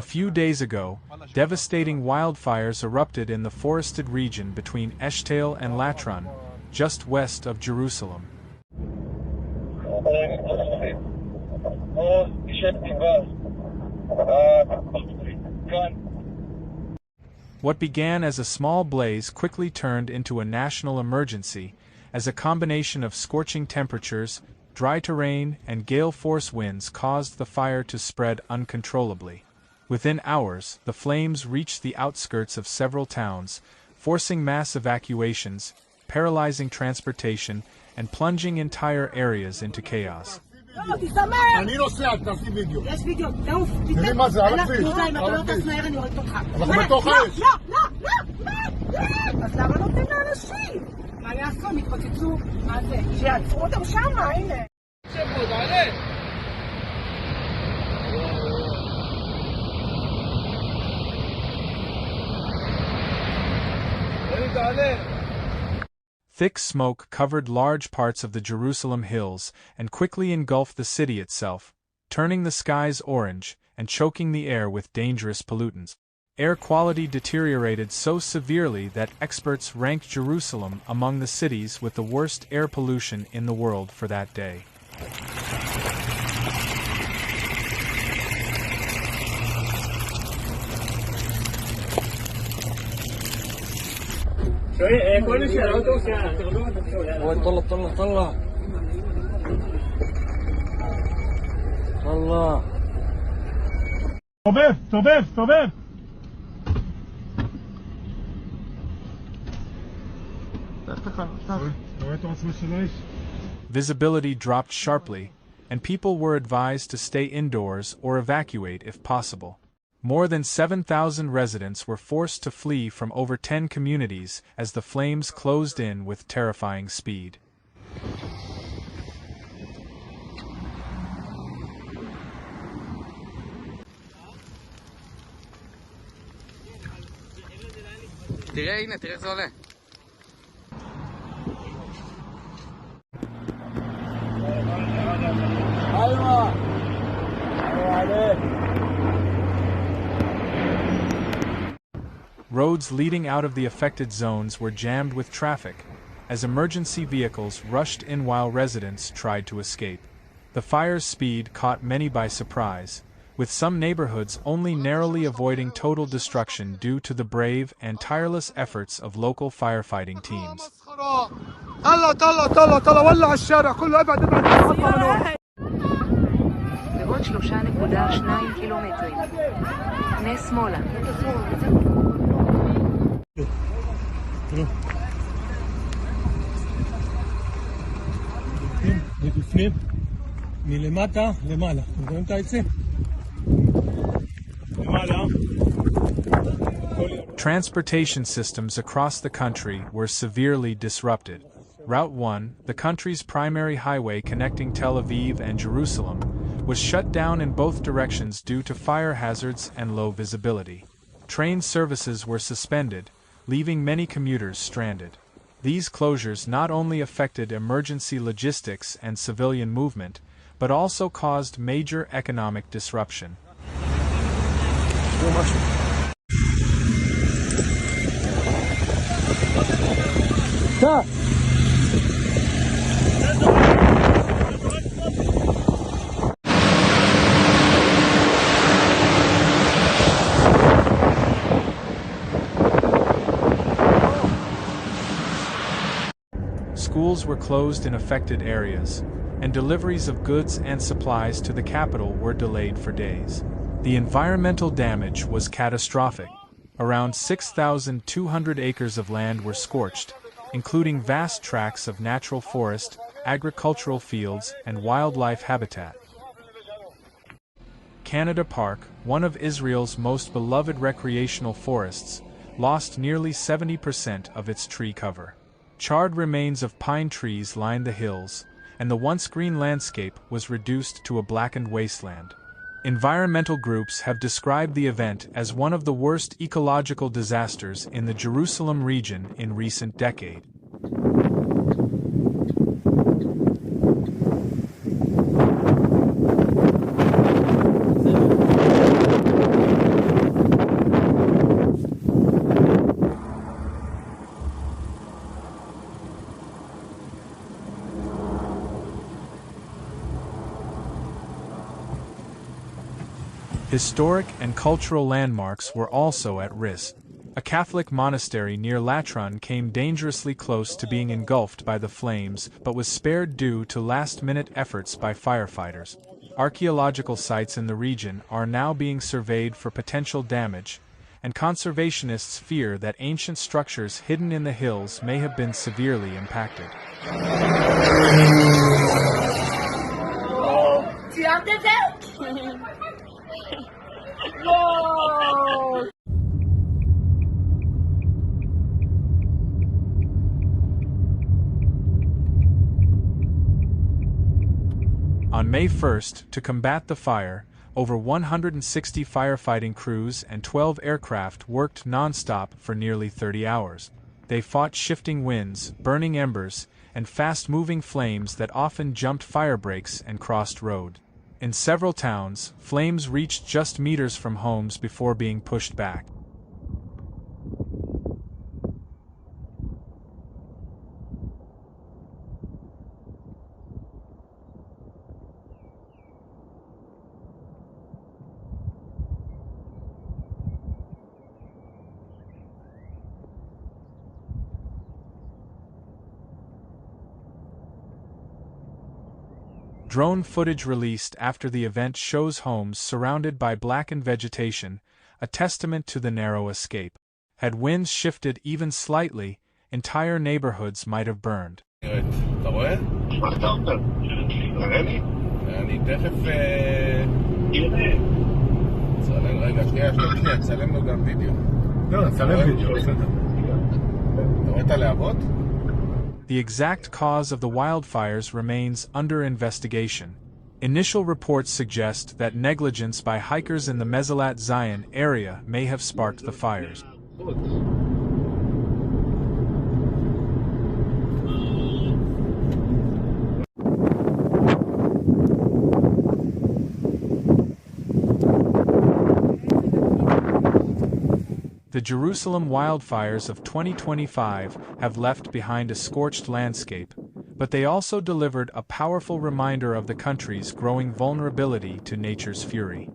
few days ago, devastating wildfires erupted in the forested region between Eshtaol and Latrun, just west of Jerusalem. What began as a small blaze quickly turned into a national emergency, as a combination of scorching temperatures, dry terrain, and gale-force winds caused the fire to spread uncontrollably. Within hours, the flames reached the outskirts of several towns, forcing mass evacuations, paralyzing transportation, and plunging entire areas into chaos. אני נוסע, תעשי וידאו. יש וידאו, תעוף, תתן. מה זה, על הכביש? יהודה, אם אתה לא טס מהר אני הורג אותך. אנחנו בתוך האש. לא. אז למה נותנים לאנשים? מה יעשו? מתפוצצו. מה זה? שיעצרו אותם שמה, הנה. שבו, תעלה. תעלה. Thick smoke covered large parts of the Jerusalem hills and quickly engulfed the city itself, turning the skies orange and choking the air with dangerous pollutants. Air quality deteriorated so severely that experts ranked Jerusalem among the cities with the worst air pollution in the world for that day. كل شيء طلع סובב. Visibility dropped sharply, and people were advised to stay indoors or evacuate if possible. More than 7,000 residents were forced to flee from over 10 communities as the flames closed in with terrifying speed. תראה איך זה עולה. Roads leading out of the affected zones were jammed with traffic, as emergency vehicles rushed in while residents tried to escape. The fire's speed caught many by surprise, with some neighborhoods only narrowly avoiding total destruction due to the brave and tireless efforts of local firefighting teams. בעוד 3.2 קילומטרים. פנה שמאלה. ובפנים, מלמטה למעלה. אתם רואים את העצים? למעלה. Transportation systems across the country were severely disrupted. Route 1, the country's primary highway connecting Tel Aviv and Jerusalem, was shut down in both directions due to fire hazards and low visibility. Train services were suspended, leaving many commuters stranded. These closures not only affected emergency logistics and civilian movement, but also caused major economic disruption. Schools were closed in affected areas, and deliveries of goods and supplies to the capital were delayed for days. The environmental damage was catastrophic. Around 6,200 acres of land were scorched, including vast tracts of natural forest, agricultural fields, and wildlife habitat. Canada Park, one of Israel's most beloved recreational forests, lost nearly 70% of its tree cover. Charred remains of pine trees lined the hills, and the once green landscape was reduced to a blackened wasteland. Environmental groups have described the event as one of the worst ecological disasters in the Jerusalem region in recent decades. Historic and cultural landmarks were also at risk. A Catholic monastery near Latrun came dangerously close to being engulfed by the flames but was spared due to last-minute efforts by firefighters. Archaeological sites in the region are now being surveyed for potential damage, and conservationists fear that ancient structures hidden in the hills may have been severely impacted. On May 1st, to combat the fire, over 160 firefighting crews and 12 aircraft worked non-stop for nearly 30 hours. They fought shifting winds, burning embers, and fast-moving flames that often jumped fire breaks and crossed road. In several towns, flames reached just meters from homes before being pushed back. Drone footage released after the event shows homes surrounded by blackened vegetation, a testament to the narrow escape. Had winds shifted even slightly, entire neighborhoods might have burned. אתה רואה? מה אתה אומר? תראה לי? אני תכף... צלם רגע, שנייה, צלם לו גם וידאו. לא, צלם וידאו, בסדר. אתה רואה את הלהבות? The exact cause of the wildfires remains under investigation. Initial reports suggest that negligence by hikers in the Meselat Zion area may have sparked the fires. The Jerusalem wildfires of 2025 have left behind a scorched landscape, but they also delivered a powerful reminder of the country's growing vulnerability to nature's fury.